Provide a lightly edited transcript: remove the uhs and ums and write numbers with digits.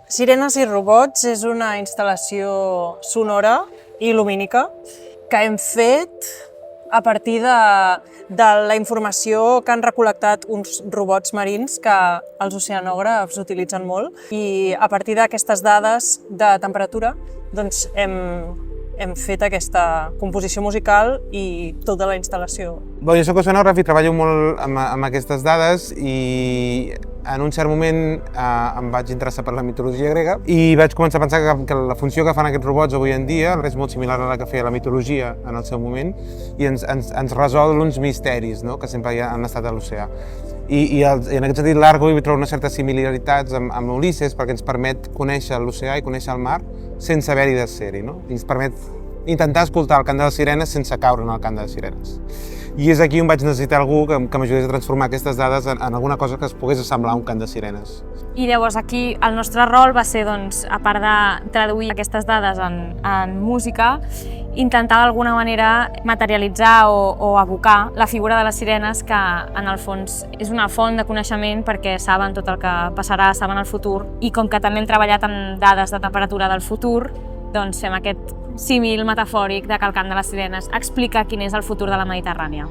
Sirenes i robots és una instal·lació sonora i lumínica que hem fet a partir de la informació que han recol·lectat uns robots marins que els oceanògrafs utilitzen molt, i a partir d'aquestes dades de temperatura doncs hem fet aquesta composició musical i tota la instal·lació. Jo soc oceanògraf i treballo molt amb aquestes dades, i en un cert moment em vaig interessar per la mitologia grega i vaig començar a pensar que la funció que fan aquests robots avui en dia és molt similar a la que feia la mitologia en el seu moment, i ens resol uns misteris, no?, que sempre han estat a l'oceà. I en aquest sentit l'Argo hi trobo unes certes similaritats amb Ulisses, perquè ens permet conèixer l'oceà i conèixer el mar sense haver-hi de ser-hi, no? I ens permet intentar escoltar el cant de les sirenes sense caure en el cant de les sirenes. I és aquí on vaig necessitar algú que m'ajudés a transformar aquestes dades en alguna cosa que es pogués assemblar a un cant de sirenes. I llavors aquí el nostre rol va ser, doncs, a part de traduir aquestes dades en música, intentar d'alguna manera materialitzar o evocar la figura de les sirenes, que en el fons és una font de coneixement perquè saben tot el que passarà, saben el futur, i com que també hem treballat amb dades de temperatura del futur, doncs fem aquest símil metafòric de que el cant de les sirenes explica quin és el futur de la Mediterrània.